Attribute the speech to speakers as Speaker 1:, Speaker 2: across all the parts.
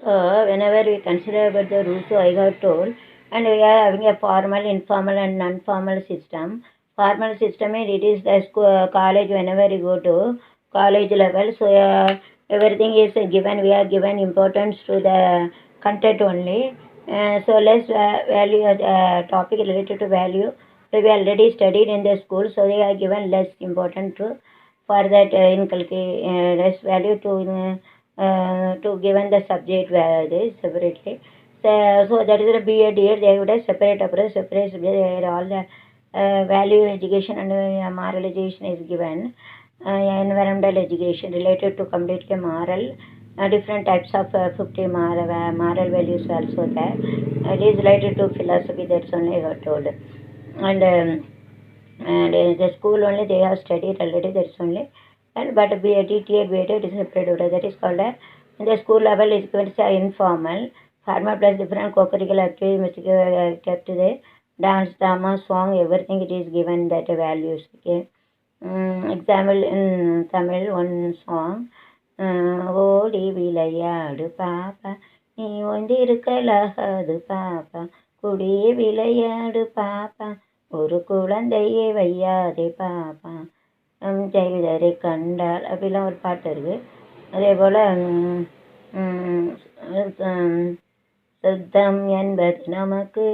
Speaker 1: Whenever we consider about the rules, so I got told, and we are having a formal, informal, and non-formal system. Formal system is it is the school, college. Whenever you go to college level, so everything is given. We are given importance to the content only. So less value topic related to value. So we already studied in the school, so they are given less important for that inculcate less value to given the subject this separately. So that is the BA DA, they would have separate approach, separate subject, all the value education and moralization is given. Environmental education related to completely moral, different types of 50 moral values also there. It is related to philosophy, that's only I got told. And in the school only they have studied already, that's only. And but B A T T A B A T it is separate, that is called a, in the school level is going to say informal. Formal plus different co-curricular activities must be kept there. Dance, drama, song, everything it is given that values. Okay. Example in Tamil, one song. ஓடி விளையாடு பாப்பா நீ ஒன்றிருக்கலாகாது பாப்பா குடி விளையாடு பாப்பா ஒரு குழந்தையை வையாதே பாப்பா செய்தரை கண்டால் அப்படிலாம் ஒரு பாட்டு இருக்குது. அதே போல் சுத்தம் என்பது நமக்கு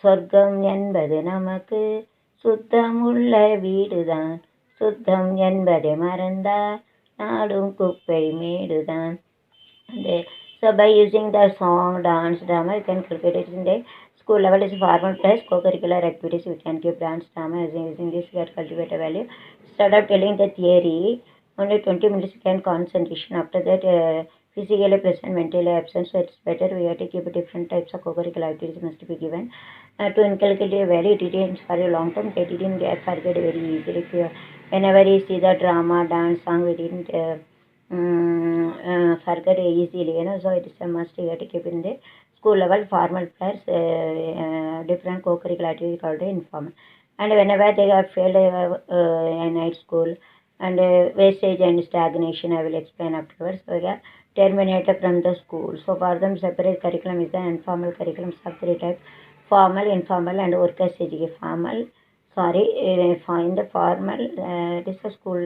Speaker 1: சொர்க்கம் என்பது நமக்கு சுத்தம் உள்ள வீடுதான் சுத்தம் என்பதை மறந்தால் நாடும் குப்பை மேடுதான். So by using the song, dance, drama, you can cultivate it in the school level is formal plus co-curricular activities. We can keep dance, drama using this we can cultivate a value. Instead of telling the theory, only 20 minutes you can concentration. After that, physically present, mentally absent. So it's better we have to keep different types of co-curricular activities must be given to inculcate a very details for a long term. They didn't get forget very easily. Whenever you see the drama, dance, song, we didn't forget easily, so it is a must you have to keep in the school level formal plus different co-curricular activities called informal. And whenever they have failed in night school and wastage and stagnation, I will explain afterwards. So they are terminated from the school. So for them separate curriculum is the informal curriculum of three types: formal, informal, and workers education. In the formal, it is a school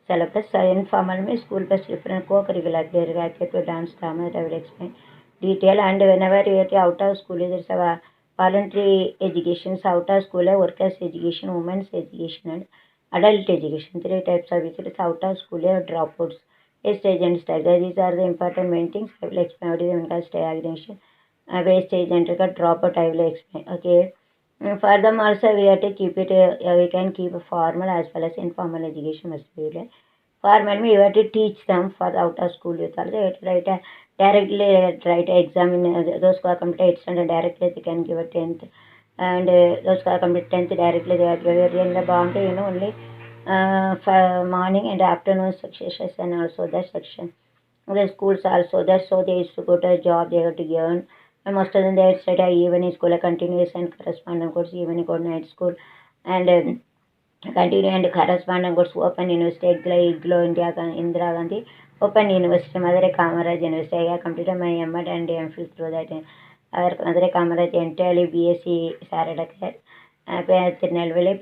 Speaker 1: syllabus. Informal means school plus different co-curricular activity, dance, drama, that I will explain detail. And whenever you are out of school, there is a voluntary education, out of school, workers education, women's education, and adult education. Three types of it is out of school dropouts, wastage and stagnation. These are the important main things. I will explain what is the stagnation, wastage and dropout. I will explain. Okay. For them also we have to keep it. We can keep a formal as well as informal education must be there. Formal means you have to teach them for the out of school youth. Also, you have to write a directly write a exam in those who are completed 8th standard directly they can give a 10th, and those who are completed 10th directly they are given in the boundary, only for morning and afternoon sessions and also that section. The schools also that, so they used to go to a job, they have to earn. And most of them they study evening school, a continuous and correspondence course, evening or night school, and continue and correspondence course, open university, IGLO, India, Indira Gandhi, open university, Madurai Kamaraj University. I have completed my M.Ed and M.Phil through that. Madurai Kamaraj entirely BSc Saradakar, Tirunelveli,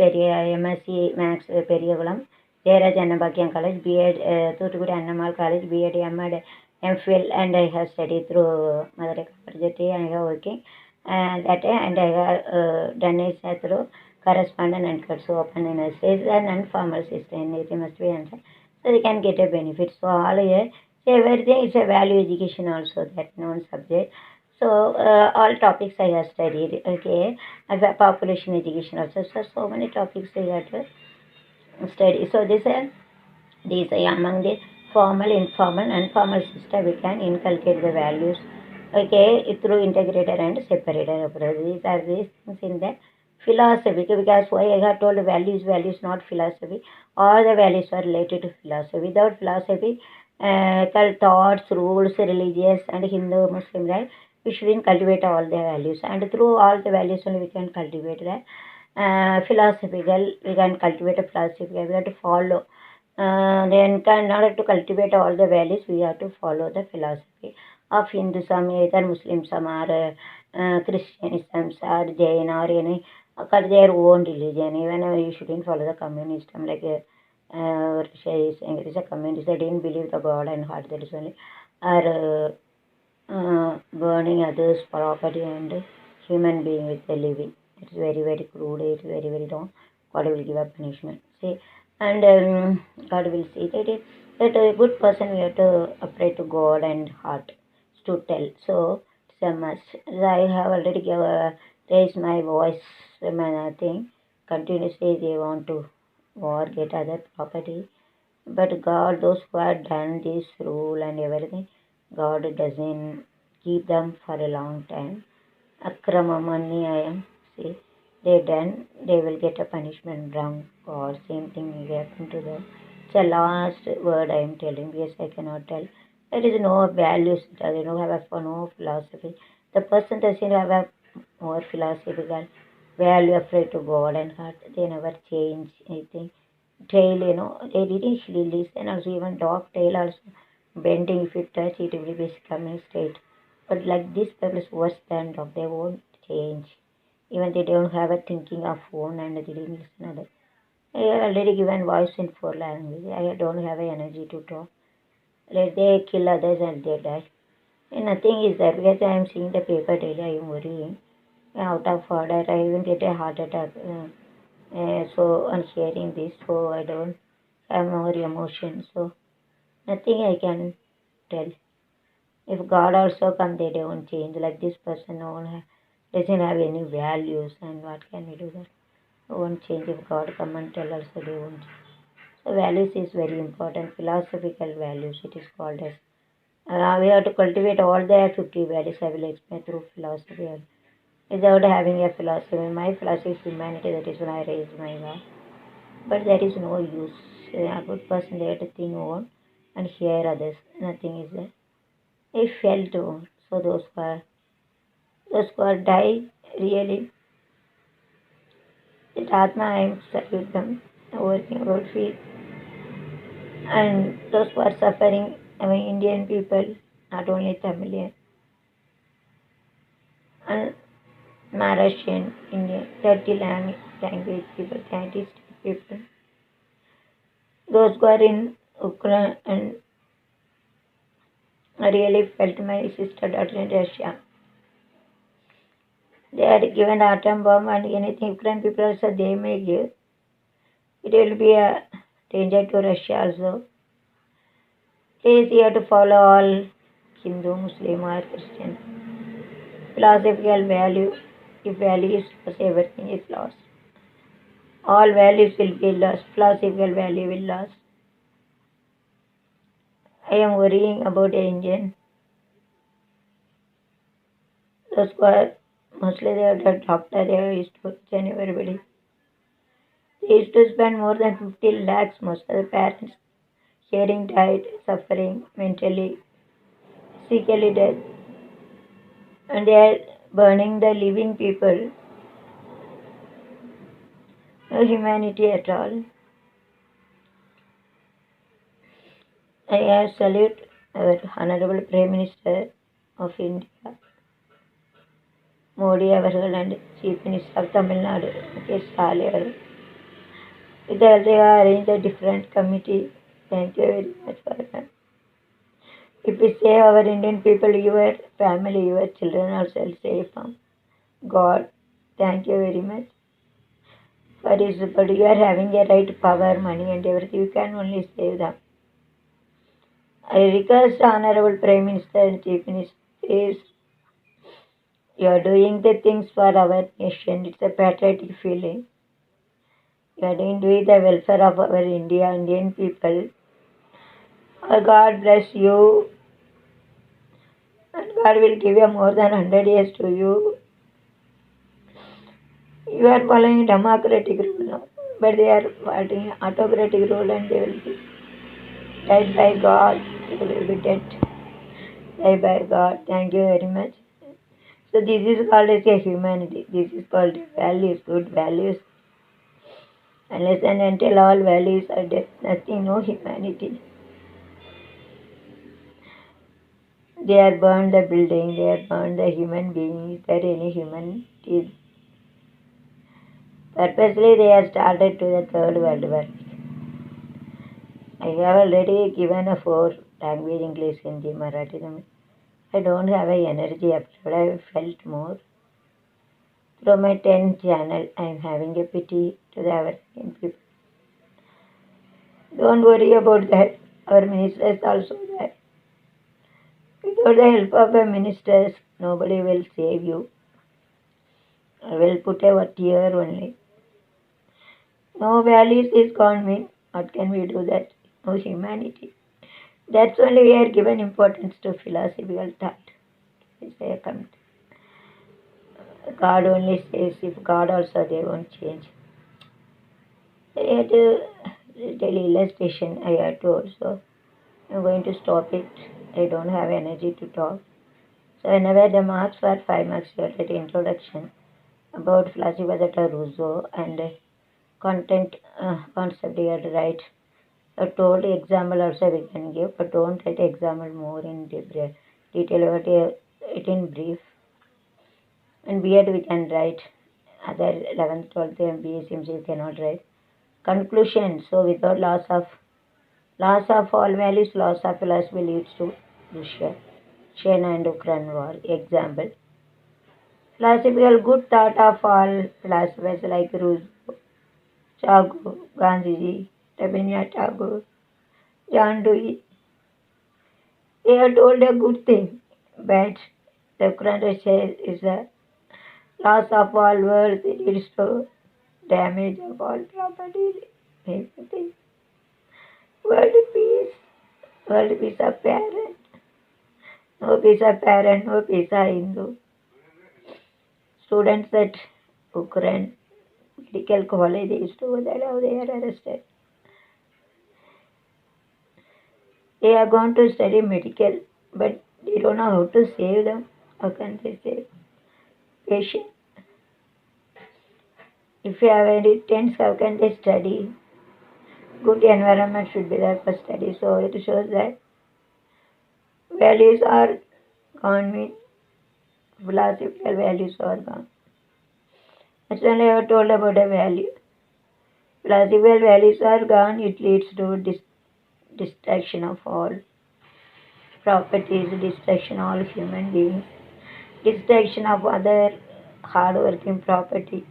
Speaker 1: MSc Max Periyakulam, Jayaraj Annabakyan College, B.Ed, Thoothukudi Annamal College, B.Ed, M.Ed, M.Phil, and I have studied through Madurai Kamaraj. I have working that and I have done it through correspondent and course open university. It's an informal system, it must be answered. So they can get a benefit. So all here, so everything is a value education also, that known subject. So all topics I have studied, okay. I have population education also. So many topics I have to study. So these are among the formal, informal, and formal system we can inculcate the values, okay, through integrated and separated approach. These are these things in the philosophy, because why I have told values not philosophy. All the values are related to philosophy. Without philosophy, called thoughts, rules, religious and Hindu, Muslim, right? We shouldn't cultivate all the values, and through all the values only we can cultivate the philosophical. We can cultivate a philosophy. We have to follow. Then in order to cultivate all the values, we have to follow the philosophy. of Hinduism, either Muslimsm or Christianism or Jain or any, got their own religion. Even you shouldn't follow the communism like Russia is saying it is a communist. They didn't believe the God and heart. That is only or burning others' property and human being with the living. It's very, very crude. It's very, very wrong. God will give a punishment. See, and God will see that a good person we have to pray to God and heart to tell. So it's a must. I have already raised my voice. My thing continuously they want to war get other property, but God, those who have done this rule and everything, God doesn't keep them for a long time. Akramamani I am. See, they done, they will get a punishment wrong or same thing will happen to them. It's the last word I am telling. Yes, I cannot tell. There is no values. They don't have no philosophy. The person doesn't have a more philosophical value afraid to God and heart. They never change anything. Tail, they didn't listen. Also, even dog tail also bending. If you touch it, will be coming straight. But like this people is worse than dog. They won't change. Even they don't have a thinking of phone and they didn't listen other. I have already given voice in 4 languages. I don't have a energy to talk. Let they kill others and they die. And nothing is there because I am seeing the paper daily. I am worrying. Out of order, I even get a heart attack. So on hearing this, so I don't have more emotion. So nothing I can tell. If God also come, they don't change. Like this person doesn't have any values, and what can we do that? Won't change if God come and tell also they won't. So values is very important. Philosophical values it is called as. We have to cultivate all the 50 values. I will explain through philosophy. Without having a philosophy, my philosophy is humanity. That is when I raised my voice. But there is no use. A good person there to think on and hear others. Nothing is there. I felt on. So those who are died really, that Atma I am salute them, working about faith. And those who are suffering, I mean Indian people, not only Tamilian and Maharashtrian, Indian, 30 language people, 30 people. Those who are in Ukraine and I really felt my sister daughter in Russia. They are given atom bomb and anything Ukraine people also they may give. It will be a danger to Russia also. It is here to follow all Hindu, Muslim or Christian. Philosophical value. If value is lost, everything is lost. All values will be lost. Philosophical value will lost. I am worrying about the Indian. Those who are mostly they are the doctor, they used to send everybody. They used to spend more than 50 lakhs, most of the parents, sharing died, suffering, mentally, physically dead. And they are burning the living people. No humanity at all. I salute our Honorable Prime Minister of India, Modi Avargal and Chief Minister of Tamil Nadu, K. Sale. They arranged a different committee. Thank you very much for that. If we save our Indian people, your family, your children also safe from God. Thank you very much. For this, but you are having a right power, money and everything. You can only save them. I request Honorable Prime Minister and Chief Minister, please, you are doing the things for our nation. It's a patriotic feeling. You are doing the welfare of our Indian people. God bless you. And God will give you more than 100 years to you. You are following democratic rule now. But they are following autocratic rule and they will be died by God. They will be dead. Died by God. Thank you very much. So this is called as a humanity. This is called values, good values. Unless and until all values are dead, nothing, no humanity. They are burned the building, they are burned the human being. Is there any human? Is purposely they have started to the Third World War. I have already given a four language English, Hindi, Marathi. Tamil. I don't have a energy upload. I felt more. Through my 10 channel, I am having a pity to the African people. Don't worry about that. Our ministers also there. Without the help of the ministers, nobody will save you. I will put a tear only. No values is gone mean. What can we do that? No humanity. That's only we are given importance to philosophical thought. God only says if God also they won't change. I had to tell illustration I had to also. I'm going to stop it. I don't have energy to talk. So whenever the marks were 5 marks, you had introduction about philosophy that Rousseau and concept you had to write. I told example also we can give, but don't write example more in detail about it in brief. And B.Ed we can write. Other 11th, 12th, MBA, CMC we cannot write. Conclusion. So without loss of all values, loss of philosophy leads to Russia, China and Ukraine war. Example. Philosophical good thought of all philosophers like Rousseau, Tagore, Gandhiji, Rabindranath Tagore, John Dewey. They have told a good thing, but the Ukraine says is a loss of all worlds. It leads to damage of all property. Everything. World peace. World peace of parent. No peace of parent, no peace of Hindu. Students at Ukraine medical college used to go there, how they are arrested. They are going to study medical, but they don't know how to save them. How can they save patient? If you have any tents, how can they study? Good environment should be there for study. So it shows that values are gone, means philosophical values are gone. That's only I have told about a value. Philosophical values are gone, it leads to destruction of all properties, destruction of all human beings, destruction of other hard-working property,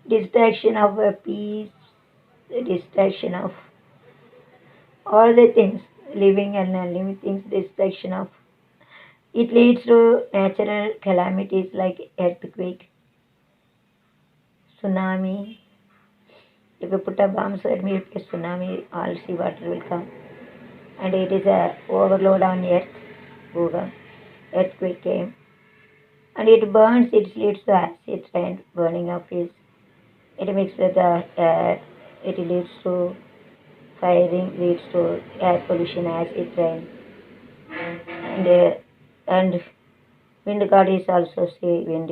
Speaker 1: destruction of peace, destruction of all the things, living and non-living things, destruction of. It leads to natural calamities like earthquake, tsunami. If you put a bomb, so immediately tsunami, all sea water will come. And it is a overload on earth. Bhugam. Earthquake came. And it burns, it leads to acid rain, burning of his. It mixes with the air. It leads to firing, leads to air pollution, acid rain. And wind god is also say wind is